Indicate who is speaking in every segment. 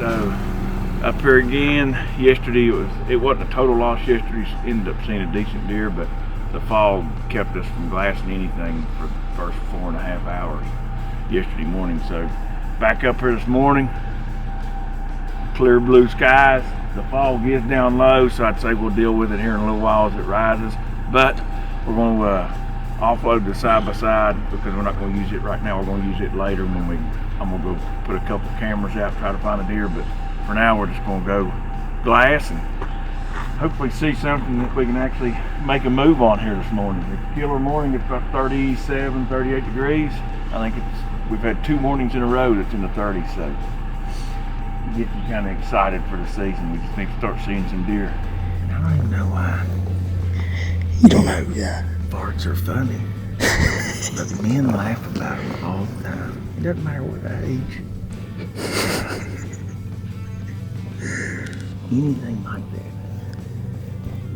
Speaker 1: So up here again, yesterday it wasn't a total loss yesterday. Ended up seeing a decent deer, but the fog kept us from glassing anything for the first 4.5 hours yesterday morning. So back up here this morning, clear blue skies. The fog is down low, so I'd say we'll deal with it here in a little while as it rises. But we're going to offload the side-by-side because we're not going to use it right now. We're going to use it later when I'm going to go put a couple cameras out, try to find a deer. But for now, we're just going to go glass and hopefully see something that we can actually make a move on here this morning. It's a killer morning. It's about 37, 38 degrees. I think we've had 2 mornings in a row that's in the 30s, so it gets you kind of excited for the season. We just need to start seeing some deer.
Speaker 2: I don't even know why.
Speaker 3: You don't know, yeah.
Speaker 2: Farts are funny, but men laugh about them all the time. It doesn't matter what age. Anything like that.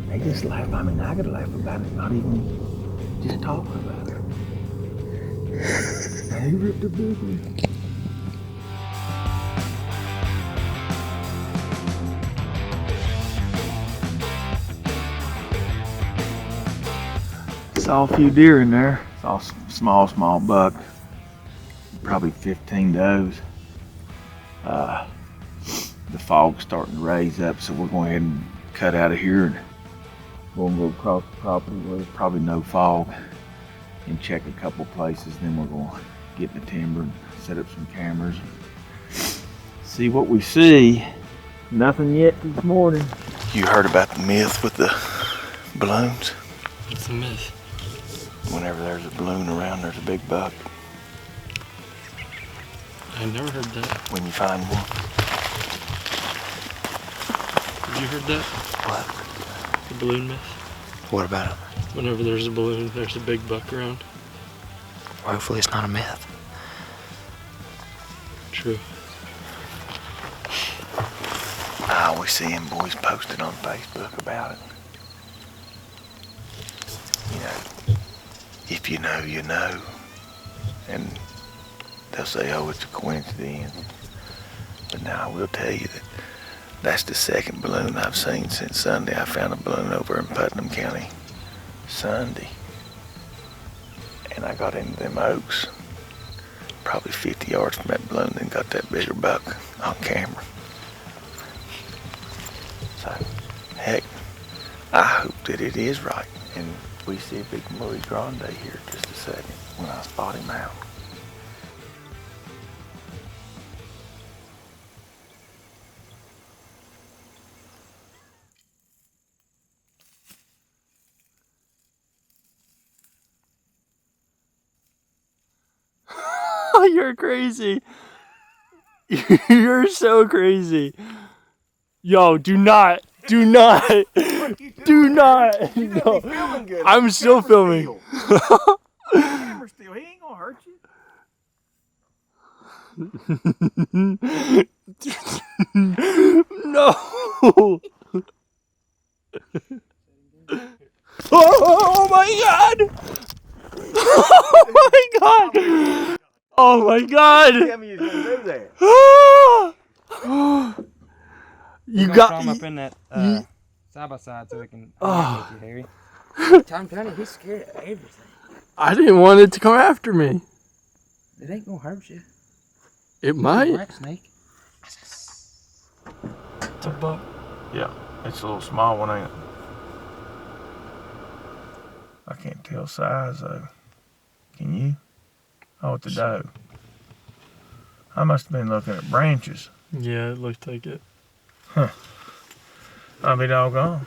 Speaker 2: They just laugh. I mean, I could laugh about it, not even just talking about it. He ripped a big one.
Speaker 1: Saw a few deer in there. Saw a small buck. Probably 15 does. The fog's starting to raise up, so we're going ahead and cut out of here and we'll go across the property where there's probably no fog and check a couple places. Then we're going to get in the timber and set up some cameras and see what we see. Nothing yet this morning.
Speaker 2: You heard about the myth with the balloons?
Speaker 3: What's the myth?
Speaker 2: Whenever there's a balloon around, there's a big buck.
Speaker 3: I never heard that.
Speaker 2: When you find one.
Speaker 3: Have you heard that?
Speaker 2: What?
Speaker 3: The balloon myth?
Speaker 2: What about it?
Speaker 3: Whenever there's a balloon, there's a big buck around.
Speaker 2: Well, hopefully it's not a myth.
Speaker 3: True.
Speaker 2: I always see them boys posted on Facebook about it. You know, if you know, you know. And they'll say, oh, it's a coincidence. But now I will tell you that that's the second balloon I've seen since Sunday. I found a balloon over in Putnam County Sunday. And I got into them oaks, probably 50 yards from that balloon, and got that bigger buck on camera. So, heck, I hope that it is right. And we see a big Murray Grande here in just a second when I spot him out.
Speaker 3: You're crazy. You're so crazy. Yo, do not. No. I'm still filming.
Speaker 1: Camera still, he ain't gonna hurt you.
Speaker 3: No. Oh my god. Oh my god. Oh my god.
Speaker 1: Tell me you're gonna do that.
Speaker 3: You got
Speaker 4: him up in that side by side so we can
Speaker 3: Oh.
Speaker 4: with you, Harry.
Speaker 5: Tom County, he's scared of everything.
Speaker 3: I didn't want it to come after me.
Speaker 5: It ain't gonna hurt you.
Speaker 3: It might.
Speaker 5: Black snake.
Speaker 3: It's a buck.
Speaker 1: Yeah, it's a little small one, ain't it? I can't tell size though. Can you? Oh, it's a doe. I must have been looking at branches.
Speaker 3: Yeah, it looked like it.
Speaker 1: I'll be doggone.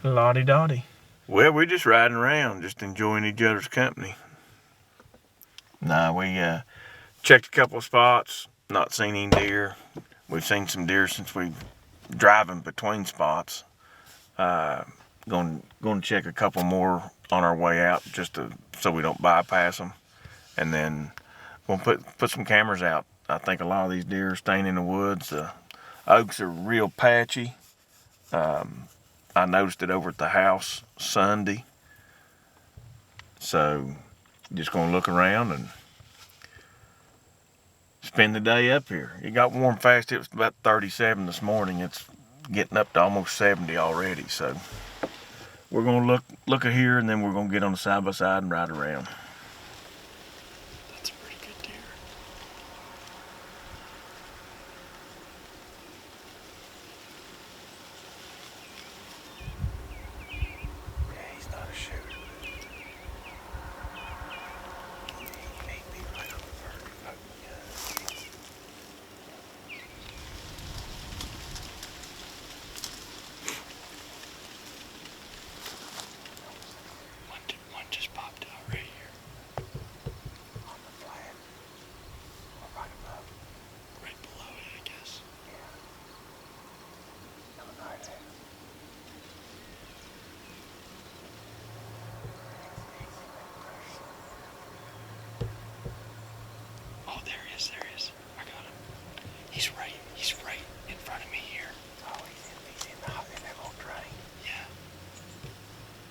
Speaker 1: Lottie dottie. Well, we're just riding around, just enjoying each other's company. Nah, we checked a couple of spots, not seen any deer. We've seen some deer since we've driving between spots. Going to check a couple more on our way out, just so we don't bypass them, and then we'll put some cameras out. I think a lot of these deer are staying in the woods. The oaks are real patchy. I noticed it over at the house Sunday. So just gonna look around and
Speaker 2: spend the day up here. It got warm fast. It was about 37 this morning. It's getting up to almost 70 already. So we're gonna look at here, and then we're gonna get on the side by side and ride around.
Speaker 3: That's a pretty good deer.
Speaker 2: Yeah, he's not a shooter. He'd be right on the verge of opening gun.
Speaker 3: One just popped out right here.
Speaker 2: On the flat. Or right above.
Speaker 3: Right below it, I guess.
Speaker 2: Coming right at us.
Speaker 3: Oh, there he is, I got him. He's right in front of me here.
Speaker 2: Oh, he's in that little drain.
Speaker 3: Yeah.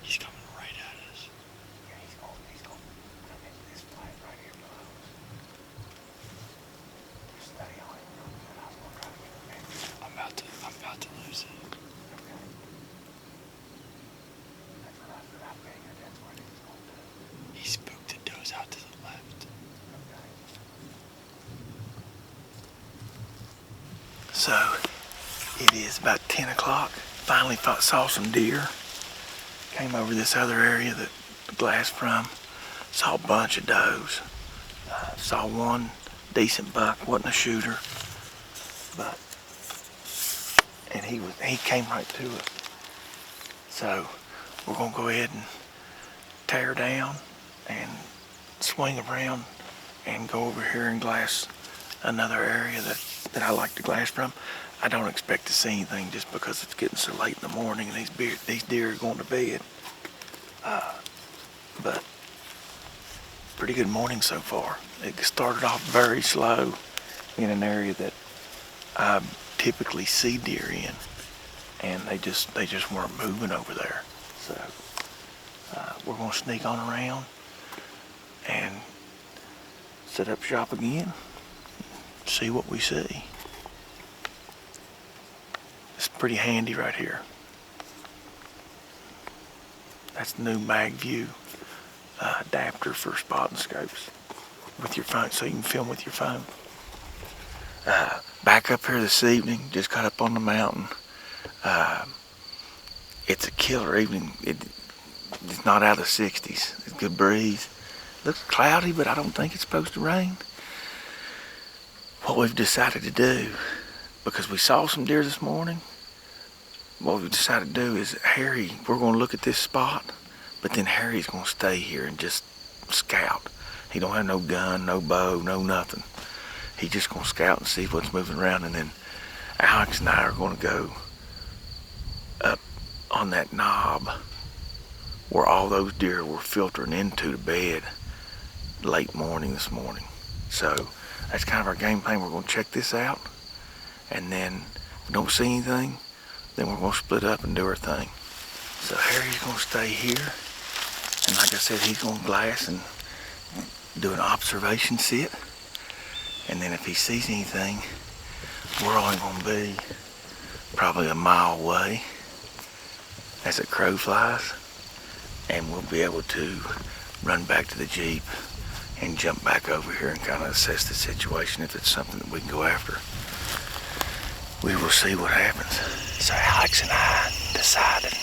Speaker 3: He's coming right at us.
Speaker 2: Yeah, he's going come into this flat right here below us. Just stay on him real good. I was gonna try to get him back.
Speaker 3: I'm about to lose it.
Speaker 2: Okay. That's what I figured. That's what he was gonna do.
Speaker 3: He spooked the does out to the left.
Speaker 2: Okay. So, it is about 10 o'clock. Finally saw some deer. Came over this other area that the glass from. Saw a bunch of does. Saw one decent buck. Wasn't a shooter. But, and he came right to us. So, we're gonna go ahead and tear down and swing around and go over here and glass another area that I like to glass from. I don't expect to see anything just because it's getting so late in the morning and these deer are going to bed. But pretty good morning so far. It started off very slow in an area that I typically see deer in, and they just weren't moving over there. So we're gonna sneak on around and set up shop again, see what we see. It's pretty handy right here. That's the new MagView adapter for spotting scopes with your phone, so you can film with your phone. Back up here this evening, just got up on the mountain. It's a killer evening. It's not out of the 60s. It's a good breeze. Looks cloudy, but I don't think it's supposed to rain. What we've decided to do, because we saw some deer this morning, what we've decided to do is Harry, we're going to look at this spot, but then Harry's going to stay here and just scout. He don't have no gun, no bow, no nothing. He's just going to scout and see what's moving around, and then Alex and I are going to go up on that knob where all those deer were filtering into the bed late morning this morning. So that's kind of our game plan. We're going to check this out, and then if we don't see anything, then we're going to split up and do our thing. So Harry's going to stay here, and like I said, he's going to glass and do an observation sit, and then if he sees anything, we're only going to be probably a mile away as a crow flies, and we'll be able to run back to the Jeep and jump back over here and kind of assess the situation. If it's something that we can go after, we will see what happens. So Alex and I decided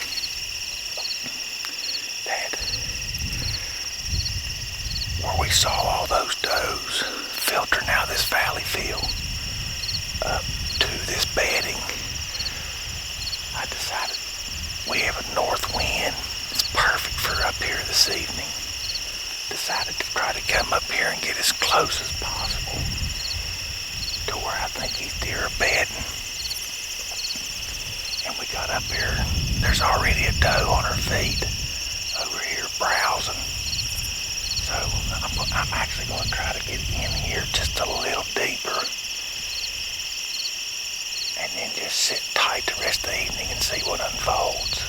Speaker 2: that where we saw all those does filtering out this valley field up to this bedding, I decided we have a north wind. It's perfect for up here this evening. Decided to try to come up here and get as close as possible to where I think these deer are bedding. And we got up here, there's already a doe on her feet over here browsing. So I'm actually going to try to get in here just a little deeper and then just sit tight the rest of the evening and see what unfolds.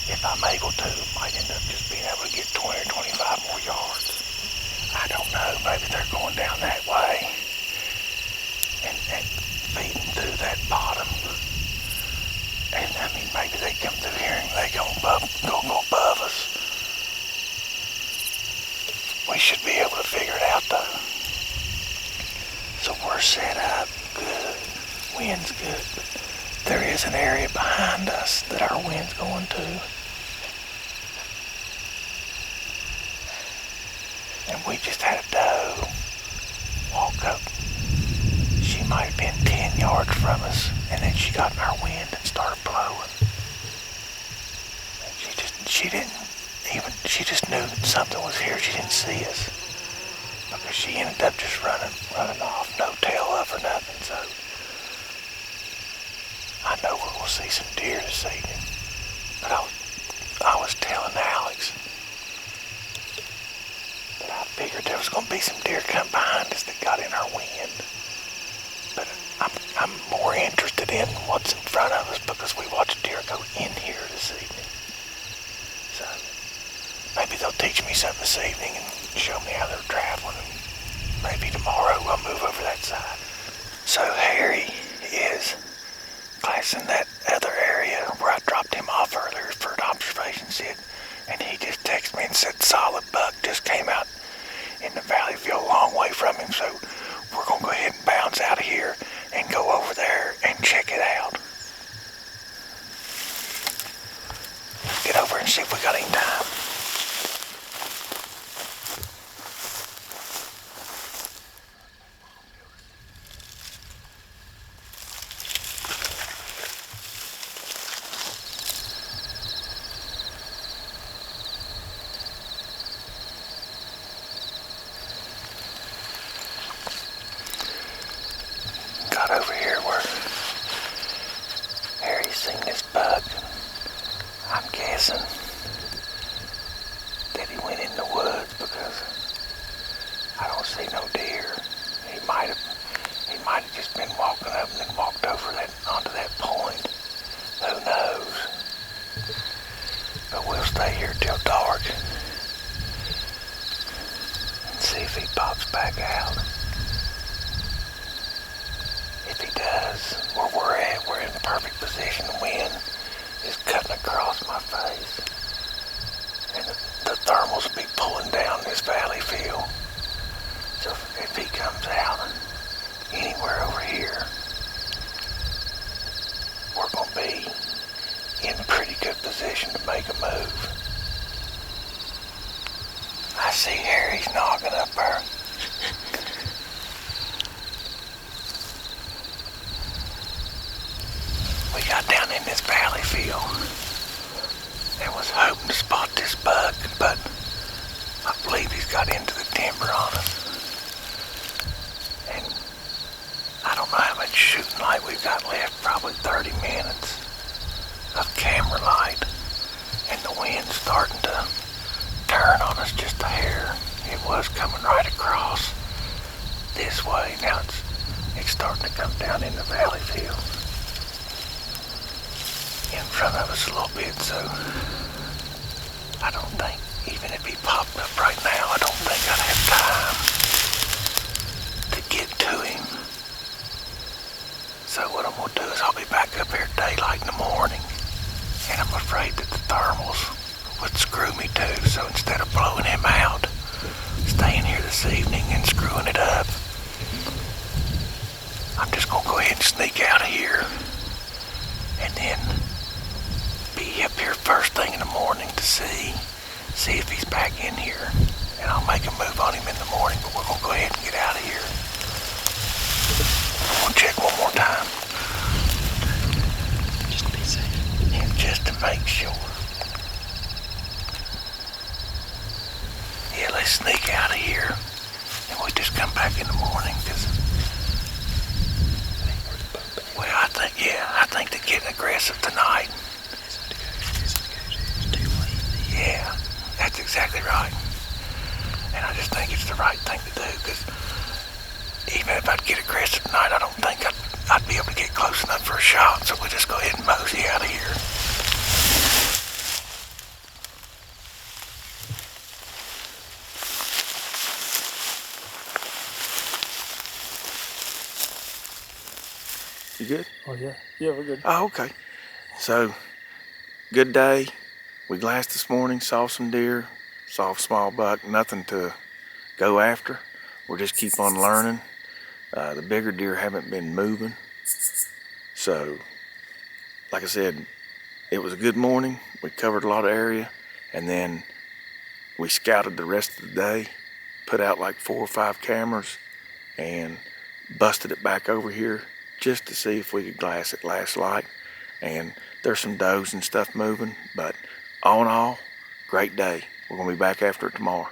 Speaker 2: If I'm able to, might end up just being able to get 20 or 25 more yards. I don't know, maybe they're going down that way. they come through here and they go above us. We should be able to figure it out though. So we're set up good. Wind's good. But there is an area behind us that our wind's going to. And we just had a doe walk up. She might have been 10 yards from us, and then she got in our wind and started blowing. And she just knew that something was here. She didn't see us. Because she ended up just running off, no tail up or nothing. So I know we're gonna see some deer this evening. But I was telling Alex that I figured there was gonna be some deer come behind us that got in our wind. But I'm more interested in what's in front of us because we watched deer go in here this evening. So maybe they'll teach me something this evening and show me how they're traveling. And maybe tomorrow we'll move over that side. So Harry is glassing that other area where I dropped him off earlier for an observation sit, and he just texted me and said solid buck just came out in the valley field a long way from him, so we're gonna go ahead and bounce out of here and go over there and check it out. Let's get over and see if we got any time. Got over here where Harry's seen this buck. I'm guessing that he went in the woods because I don't see no deer. He might have just been walking up and then walked over onto that point. Who knows? But we'll stay here till dark and see if he pops back out. If he does, where we're at, we're in perfect position. The wind is cutting across my face. And the thermals will be pulling down this valley field. So if he comes out anywhere over here, we're going to be in pretty good position to make a move. I see Harry's knocking up there. We got down in this valley field and was hoping to spot this buck, but I believe he's got into the timber on us. And I don't know how much shooting light we've got left, probably 30 minutes of camera light, and the wind's starting to turn on us just a hair. It was coming right across this way. Now it's starting to come down in the valley field in front of us a little bit, so I don't think, even if he popped up right now, I don't think I'd have time to get to him. So what I'm going to do is I'll be back up here at daylight in the morning, and I'm afraid that the thermals would screw me too, so instead of blowing him out, staying here this evening and screwing it up, I'm just going to go ahead and sneak out of here and then be up here first thing in the morning to see if he's back in here, and I'll make a move on him in the morning, but we're going to go ahead and get out of here. I'm going to check one more time.
Speaker 3: Just to be safe.
Speaker 2: And just to make sure. Yeah, let's sneak out of here, and we just come back in the morning, because, well, I think they're getting aggressive tonight. Yeah, that's exactly right. And I just think it's the right thing to do, because even if I'd get aggressive tonight, I don't think I'd be able to get close enough for a shot, so we'll just go ahead and mosey out of here. You good?
Speaker 5: Oh, yeah. Yeah, we're good.
Speaker 2: Oh, okay. So good day. We glassed this morning, saw some deer, saw a small buck, nothing to go after. We'll just keep on learning. The bigger deer haven't been moving. So, like I said, it was a good morning. We covered a lot of area, and then we scouted the rest of the day, put out like 4 or 5 cameras, and busted it back over here just to see if we could glass it last light. And there's some does and stuff moving, but all in all, great day. We're gonna be back after it tomorrow.